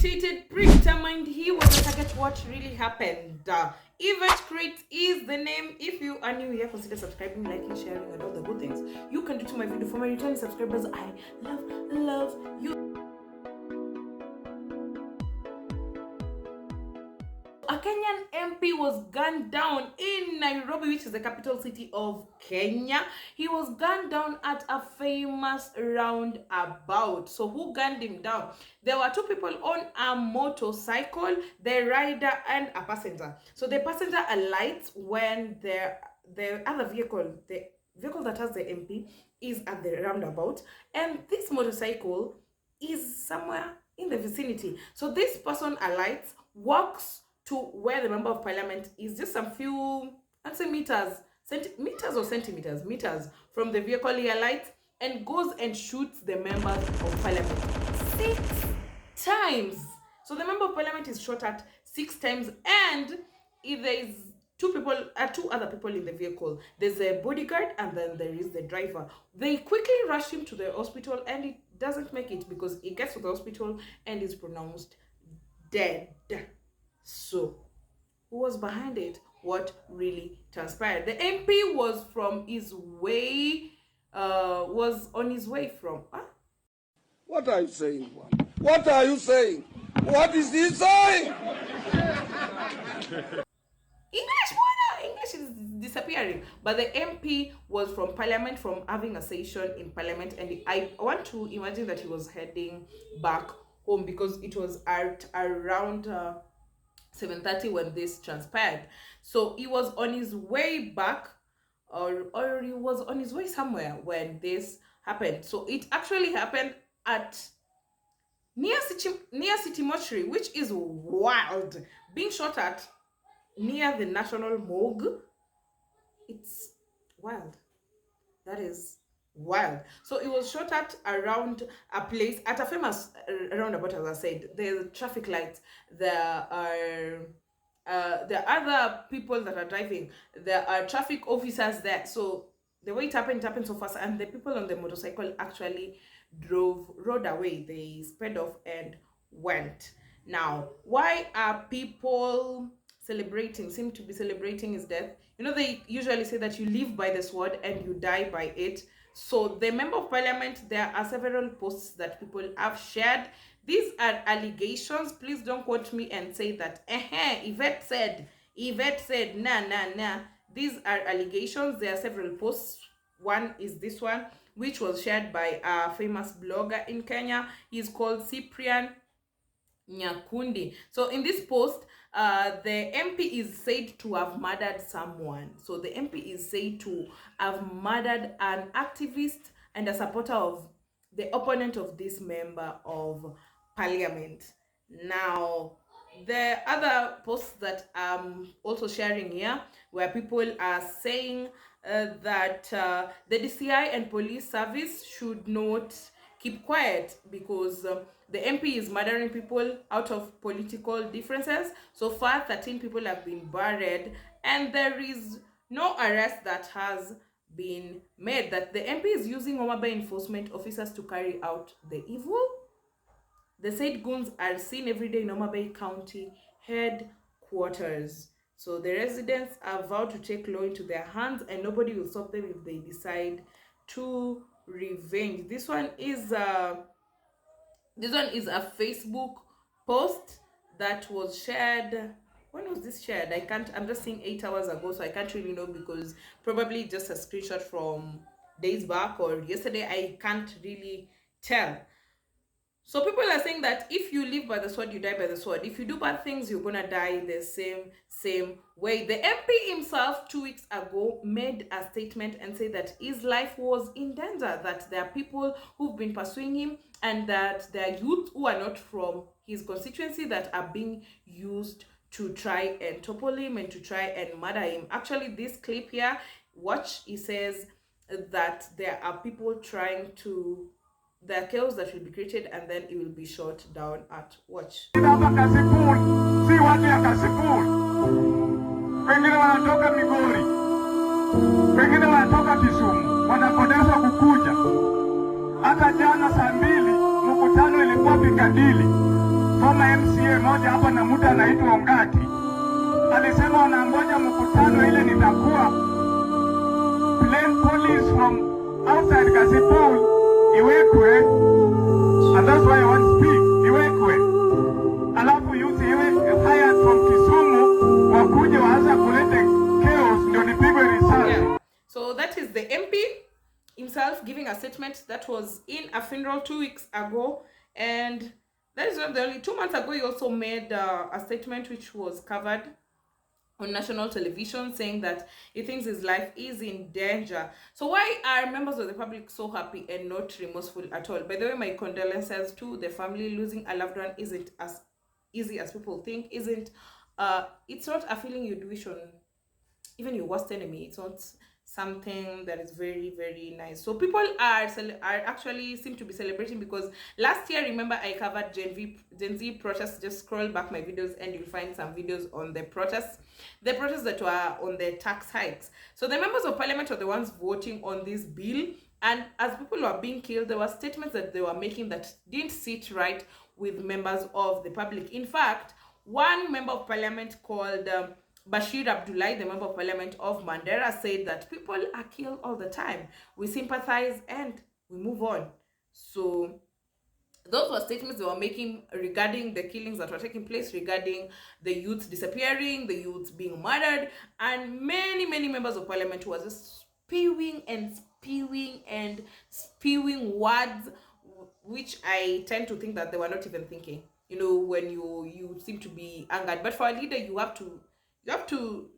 Premeditated, predetermined. He was a target. What really happened? Event Crate is the name. If you are new here, consider subscribing, liking, sharing, and all the good things you can do to my video. For my returning subscribers, I love you. A Kenyan MP was gunned down in Nairobi, which is the capital city of Kenya. He was gunned down at a famous roundabout. So who gunned him down? There were two people on a motorcycle, the rider and a passenger. So the passenger alights when the other vehicle, the vehicle that has the MP, is at the roundabout, and this motorcycle is somewhere in the vicinity. So this person alights, walks to where the member of parliament is, just some few, I'd say meters from the vehicle. He alights and goes and shoots the members of parliament 6 times. So the member of parliament is shot at 6 times, and if there is two other people in the vehicle, there's a bodyguard and then there is the driver. They quickly rush him to the hospital, and it doesn't make it because he gets to the hospital and is pronounced dead. So who was behind it? What really transpired? The MP was on his way from What are you saying? What are you saying? What is he saying? English is disappearing. But the MP was from parliament, from having a session in parliament, and I want to imagine that he was heading back home because it was at around 7:30 when this transpired. So he was on his way back, or he was on his way somewhere when this happened. So it actually happened at near City Mortuary, which is wild. Being shot at near the National Morgue, it's wild. That is wild. So it was shot at around a place, at a famous roundabout, as I said. There's traffic lights, there are other people that are driving, there are traffic officers there. So the way it happened so fast, and the people on the motorcycle actually rode away. They sped off and went. Now, why are people seem to be celebrating his death? You know, they usually say that you live by the sword and you die by it. So the member of parliament, there are several posts that people have shared. These are allegations. Please don't quote me and say that Yvette said nah. These are allegations. There are several posts. One is this one, which was shared by a famous blogger in Kenya. He's called Cyprian Nyakundi. So in this post, the MP is said to have murdered someone. So the MP is said to have murdered an activist and a supporter of the opponent of this member of parliament. Now, the other posts that I'm also sharing here, where people are saying that the DCI and police service should not keep quiet because the MP is murdering people out of political differences. So far, 13 people have been buried, and there is no arrest that has been made. That the MP is using mobile enforcement officers to carry out the evil. The said goons are seen every day in Omabay County headquarters. So the residents are vowed to take law into their hands, and nobody will stop them if they decide to revenge. This one is a Facebook post that was shared. When was this shared? I'm just seeing 8 hours ago, so I can't really know because probably just a screenshot from days back or yesterday. I can't really tell. So people are saying that if you live by the sword, you die by the sword. If you do bad things, you're gonna die the same way. The MP himself 2 weeks ago made a statement and said that his life was in danger, that there are people who've been pursuing him, and that there are youth who are not from his constituency that are being used to try and topple him and to try and murder him. Actually, this clip here, watch, he says that there are people trying to, there are chaos that will be created, and then it will be shot down at watch. Si watu ya Kasipul, pengine wanatoka Migori, pengine wanatoka Kisumu, wanapoteza kukuja. Hata jana saa 2 mkutano ilikuwa Pikadili. former MCA moja hapa na mtu anaitwa Ongati alisema wanangoja mkutano ile nitakuwa plain police from outside Kasipul iwekwe, and that's why I want to speak, iwekwe alafu youth iwe hired from Kisumu wakuje waanze kuleta chaos ndio nipigwe risasi. Yeah. So that is the MP himself giving a statement that was in a funeral 2 weeks ago, and that is not the only. 2 months ago he also made a statement which was covered on national television, saying that he thinks his life is in danger. So why are members of the public so happy and not remorseful at all? By the way, my condolences to the family. Losing a loved one isn't as easy as people think. It's not a feeling you'd wish on even your worst enemy. It's not something that is very, very nice. So people are actually seem to be celebrating, because last year, remember, I covered Gen Z protests. Just scroll back my videos and you'll find some videos on the protests that were on the tax hikes. So the members of parliament are the ones voting on this bill, and as people were being killed, there were statements that they were making that didn't sit right with members of the public. In fact, one member of parliament called Bashir Abdullahi, the member of parliament of Mandera, said that people are killed all the time. We sympathize and we move on. So those were statements they were making regarding the killings that were taking place, regarding the youth disappearing, the youth being murdered, and many members of parliament who were just spewing words, which I tend to think that they were not even thinking. You know, when you seem to be angered. But for a leader, you have to,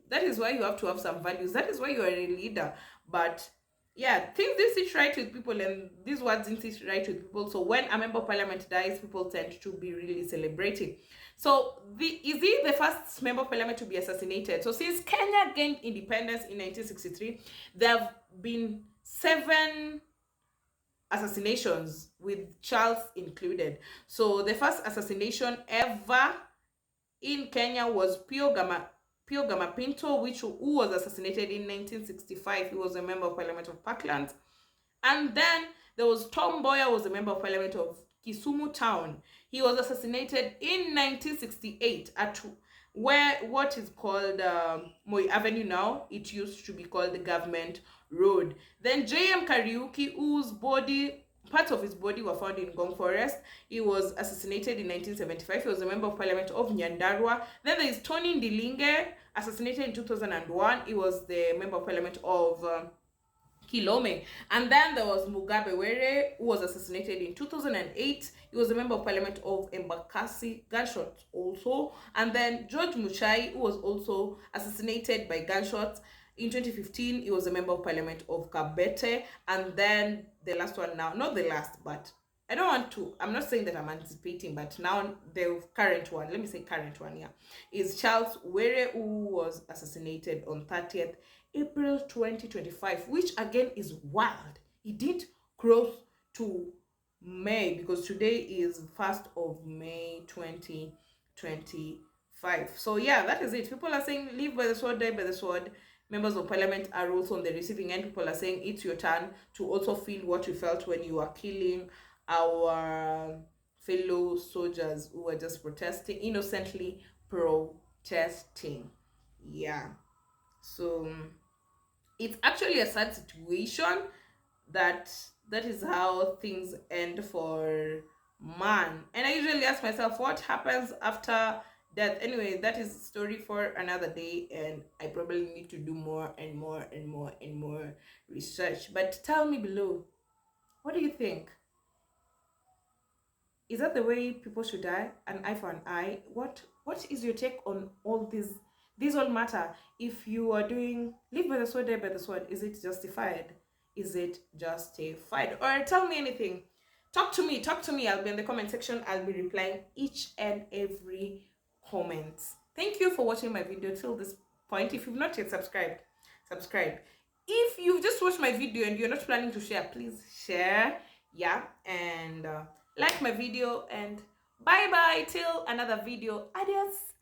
that is why you have to have some values. That is why you are a leader. But yeah, things didn't sit right with people, and these words didn't sit right with people. So when a member of parliament dies, people tend to be really celebrating. So is he the first member of parliament to be assassinated? So since Kenya gained independence in 1963, there have been 7 assassinations, with Charles included. So the first assassination ever in Kenya was Pio Gama Pinto, who was assassinated in 1965. He was a member of parliament of Parkland. And then there was Tom Mboya, was a member of parliament of Kisumu town. He was assassinated in 1968 at what is called Moi Avenue now. It used to be called the Government Road. Then J.M. Kariuki, whose parts of his body were found in Ngong Forest. He was assassinated in 1975. He was a member of parliament of Nyandarua. Then there is Tony Ndilinge, assassinated in 2001. He was the member of parliament of Kilome. And then there was Mugabe Were, who was assassinated in 2008. He was a member of parliament of Embakasi, gunshot also. And then George Muchai, who was also assassinated by gunshots. In 2015, he was a member of parliament of Kabete. And then the last one now, not the last, but I'm not saying that I'm anticipating, but now the current one, let me say current one, yeah, is Charles Were, who was assassinated on 30th April 2025, which again is wild. It didn't cross to May, because today is 1st of May 2025. So yeah, that is it. People are saying live by the sword, die by the sword. Members of parliament are also on the receiving end. People are saying it's your turn to also feel what you felt when you were killing our fellow soldiers who were just protesting, innocently protesting. Yeah. So it's actually a sad situation that is how things end for man. And I usually ask myself, what happens after death? Anyway, that is a story for another day, and I probably need to do more and more research. But tell me below, what do you think? Is that the way people should die? An eye for an eye? What is your take on all these? These all matter. If you are doing live by the sword, die by the sword, is it justified? Is it justified? Or tell me anything. Talk to me. I'll be in the comment section. I'll be replying each and every comment. Thank you for watching my video till this point. If you've not yet subscribed, subscribe. If you've just watched my video and you're not planning to share, please share. Yeah, and like my video, and bye till another video. Adios.